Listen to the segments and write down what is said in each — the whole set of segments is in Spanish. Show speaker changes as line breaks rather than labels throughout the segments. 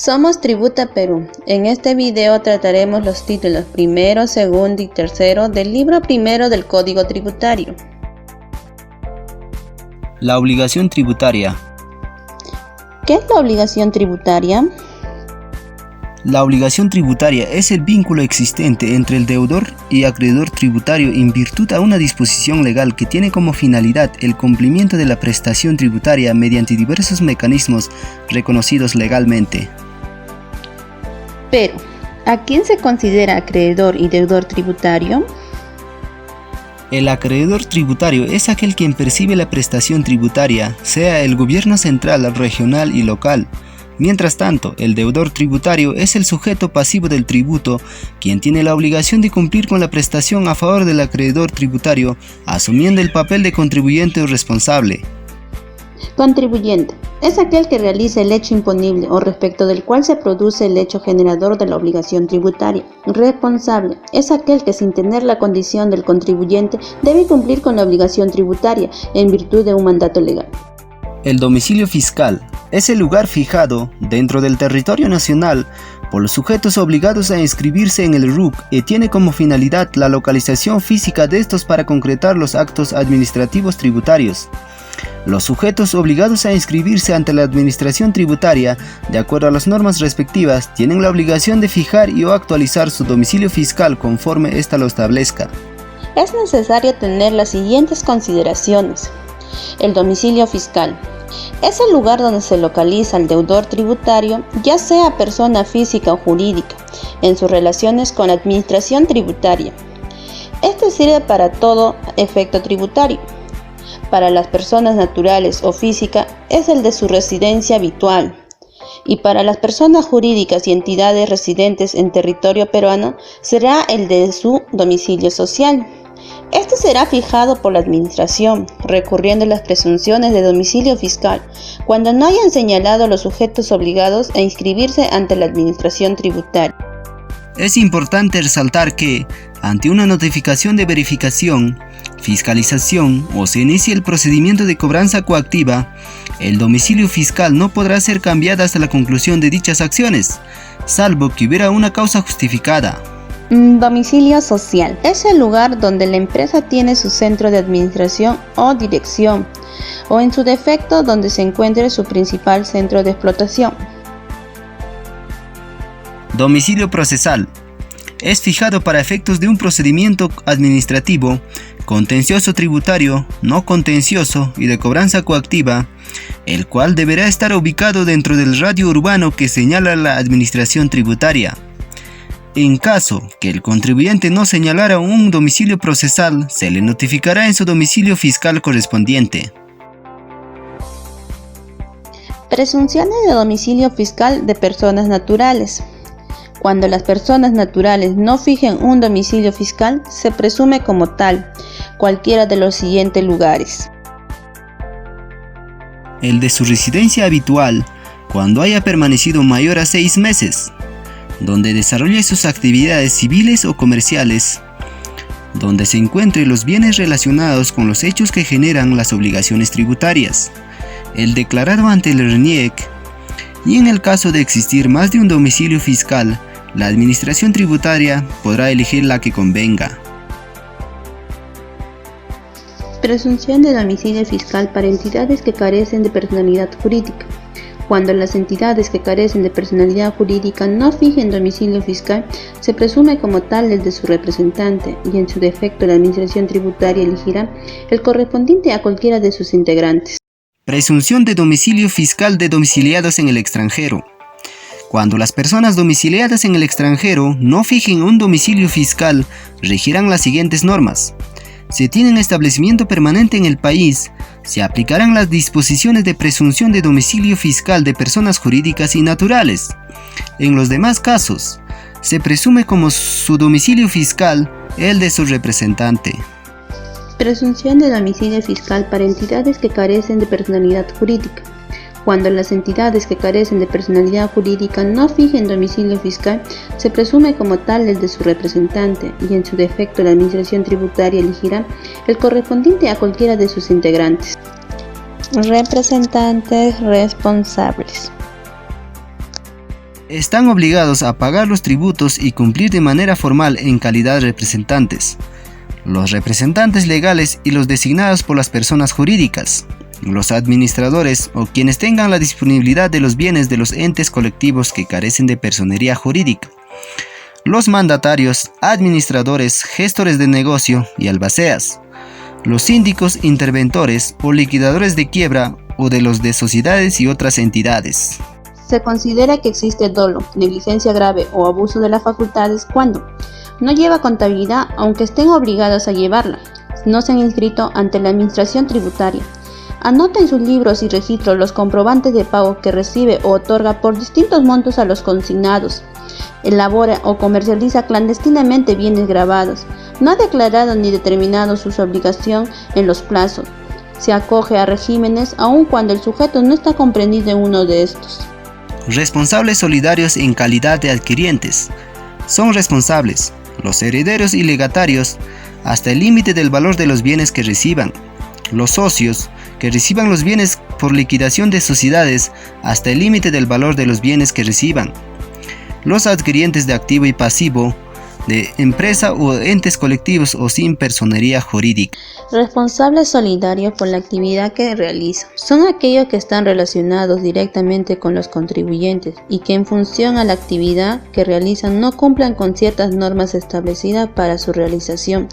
Somos Tributa Perú. En este video trataremos los títulos primero, segundo y tercero del libro primero del Código Tributario.
La obligación tributaria.
¿Qué es la obligación tributaria?
La obligación tributaria es el vínculo existente entre el deudor y acreedor tributario en virtud a una disposición legal que tiene como finalidad el cumplimiento de la prestación tributaria mediante diversos mecanismos reconocidos legalmente.
Pero, ¿a quién se considera acreedor y deudor tributario?
El acreedor tributario es aquel quien percibe la prestación tributaria, sea el gobierno central, regional y local. Mientras tanto, el deudor tributario es el sujeto pasivo del tributo, quien tiene la obligación de cumplir con la prestación a favor del acreedor tributario, asumiendo el papel de contribuyente o responsable.
Contribuyente es aquel que realiza el hecho imponible o respecto del cual se produce el hecho generador de la obligación tributaria. Responsable es aquel que, sin tener la condición del contribuyente, debe cumplir con la obligación tributaria en virtud de un mandato legal.
El domicilio fiscal es el lugar fijado dentro del territorio nacional por los sujetos obligados a inscribirse en el RUC y tiene como finalidad la localización física de estos para concretar los actos administrativos tributarios. Los sujetos obligados a inscribirse ante la administración tributaria, de acuerdo a las normas respectivas, tienen la obligación de fijar y o actualizar su domicilio fiscal conforme ésta lo establezca.
Es necesario tener las siguientes consideraciones. El domicilio fiscal es el lugar donde se localiza el deudor tributario, ya sea persona física o jurídica, en sus relaciones con la administración tributaria. Este sirve para todo efecto tributario. Para las personas naturales o físicas es el de su residencia habitual, y para las personas jurídicas y entidades residentes en territorio peruano será el de su domicilio social. Este será fijado por la administración, recurriendo a las presunciones de domicilio fiscal, cuando no hayan señalado los sujetos obligados a inscribirse ante la administración tributaria.
Es importante resaltar que, ante una notificación de verificación, fiscalización o se inicie el procedimiento de cobranza coactiva, el domicilio fiscal no podrá ser cambiado hasta la conclusión de dichas acciones, salvo que hubiera una causa justificada.
Domicilio social es el lugar donde la empresa tiene su centro de administración o dirección, o en su defecto donde se encuentre su principal centro de explotación.
Domicilio procesal es fijado para efectos de un procedimiento administrativo, contencioso tributario, no contencioso y de cobranza coactiva, el cual deberá estar ubicado dentro del radio urbano que señala la administración tributaria. En caso que el contribuyente no señalara un domicilio procesal, se le notificará en su domicilio fiscal correspondiente.
Presunciones de domicilio fiscal de personas naturales. Cuando las personas naturales no fijen un domicilio fiscal, se presume como tal cualquiera de los siguientes lugares.
El de su residencia habitual, cuando haya permanecido mayor a 6 meses, donde desarrolle sus actividades civiles o comerciales, donde se encuentren los bienes relacionados con los hechos que generan las obligaciones tributarias, el declarado ante el RNIEC, y en el caso de existir más de un domicilio fiscal, la administración tributaria podrá elegir la que convenga.
Presunción de domicilio fiscal para entidades que carecen de personalidad jurídica. Cuando las entidades que carecen de personalidad jurídica no fijen domicilio fiscal, se presume como tal el de su representante y en su defecto la administración tributaria elegirá el correspondiente a cualquiera de sus integrantes.
Presunción de domicilio fiscal de domiciliados en el extranjero. Cuando las personas domiciliadas en el extranjero no fijen un domicilio fiscal, regirán las siguientes normas. Si tienen establecimiento permanente en el país, se aplicarán las disposiciones de presunción de domicilio fiscal de personas jurídicas y naturales. En los demás casos, se presume como su domicilio fiscal el de su representante.
Presunción de domicilio fiscal para entidades que carecen de personalidad jurídica. Cuando las entidades que carecen de personalidad jurídica no fijen domicilio fiscal, se presume como tal el de su representante y en su defecto la administración tributaria elegirá el correspondiente a cualquiera de sus integrantes. Representantes responsables.
Están obligados a pagar los tributos y cumplir de manera formal en calidad de representantes. Los representantes legales y los designados por las personas jurídicas, los administradores o quienes tengan la disponibilidad de los bienes de los entes colectivos que carecen de personería jurídica, los mandatarios, administradores, gestores de negocio y albaceas, los síndicos, interventores o liquidadores de quiebra o de los de sociedades y otras entidades.
Se considera que existe dolo, negligencia grave o abuso de las facultades cuando no lleva contabilidad aunque estén obligados a llevarla, no se han inscrito ante la administración tributaria, anota en sus libros y registros los comprobantes de pago que recibe o otorga por distintos montos a los consignados, elabora o comercializa clandestinamente bienes grabados, no ha declarado ni determinado su obligación en los plazos, se acoge a regímenes aun cuando el sujeto no está comprendido en uno de estos.
Responsables solidarios en calidad de adquirientes. Son responsables los herederos y legatarios hasta el límite del valor de los bienes que reciban. Los socios que reciban los bienes por liquidación de sociedades hasta el límite del valor de los bienes que reciban. Los adquirientes de activo y pasivo de empresa o entes colectivos o sin personería jurídica.
Responsables solidarios por la actividad que realizan. Son aquellos que están relacionados directamente con los contribuyentes y que en función a la actividad que realizan no cumplan con ciertas normas establecidas para su realización,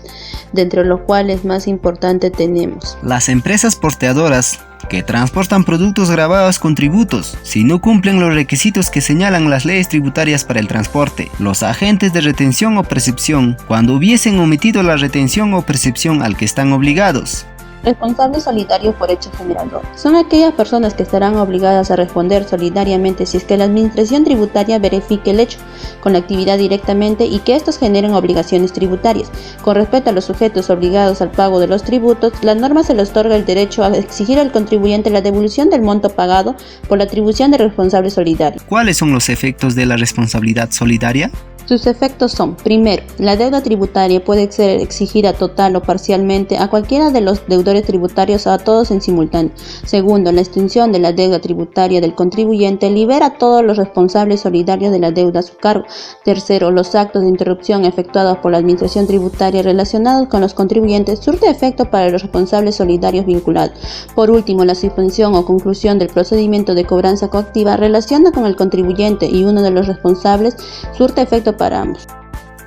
de entre los cuales más importante tenemos
las empresas porteadoras que transportan productos gravados con tributos si no cumplen los requisitos que señalan las leyes tributarias para el transporte, los agentes de retención o percepción cuando hubiesen omitido la retención o percepción al que están obligados.
Responsables solidarios por hecho generador. Son aquellas personas que estarán obligadas a responder solidariamente si es que la administración tributaria verifique el hecho con la actividad directamente y que estos generen obligaciones tributarias. Con respecto a los sujetos obligados al pago de los tributos, la norma se les otorga el derecho a exigir al contribuyente la devolución del monto pagado por la atribución de responsable solidario.
¿Cuáles son los efectos de la responsabilidad solidaria?
Sus efectos son: primero, la deuda tributaria puede ser exigida total o parcialmente a cualquiera de los deudores tributarios o a todos en simultáneo. Segundo, la extinción de la deuda tributaria del contribuyente libera a todos los responsables solidarios de la deuda a su cargo. Tercero, los actos de interrupción efectuados por la administración tributaria relacionados con los contribuyentes surte efecto para los responsables solidarios vinculados. Por último, la suspensión o conclusión del procedimiento de cobranza coactiva relacionada con el contribuyente y uno de los responsables surte efecto para ambos.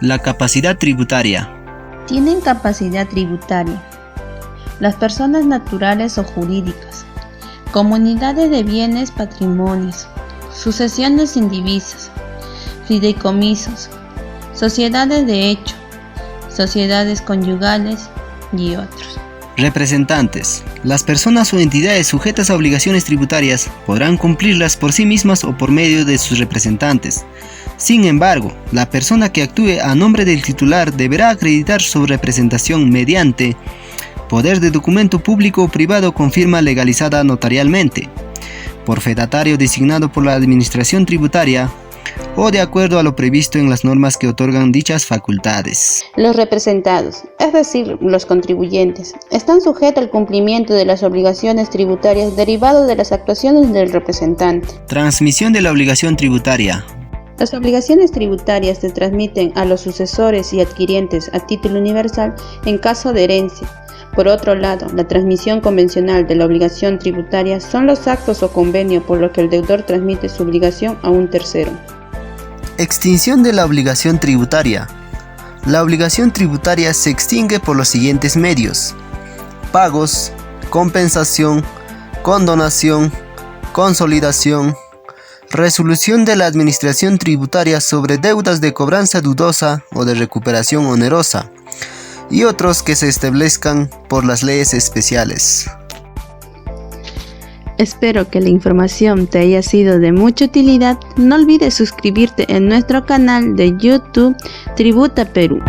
La capacidad tributaria.
Tienen capacidad tributaria las personas naturales o jurídicas, comunidades de bienes, patrimonios, sucesiones indivisas, fideicomisos, sociedades de hecho, sociedades conyugales y otros.
Representantes. Las personas o entidades sujetas a obligaciones tributarias podrán cumplirlas por sí mismas o por medio de sus representantes. Sin embargo, la persona que actúe a nombre del titular deberá acreditar su representación mediante poder de documento público o privado con firma legalizada notarialmente, por fedatario designado por la administración tributaria o de acuerdo a lo previsto en las normas que otorgan dichas facultades.
Los representados, es decir, los contribuyentes, están sujetos al cumplimiento de las obligaciones tributarias derivadas de las actuaciones del representante.
Transmisión de la obligación tributaria.
Las obligaciones tributarias se transmiten a los sucesores y adquirientes a título universal en caso de herencia. Por otro lado, la transmisión convencional de la obligación tributaria son los actos o convenio por los que el deudor transmite su obligación a un tercero.
Extinción de la obligación tributaria. La obligación tributaria se extingue por los siguientes medios: pagos, compensación, condonación, consolidación, resolución de la administración tributaria sobre deudas de cobranza dudosa o de recuperación onerosa, y otros que se establezcan por las leyes especiales.
Espero que la información te haya sido de mucha utilidad. No olvides suscribirte en nuestro canal de YouTube Tributa Perú.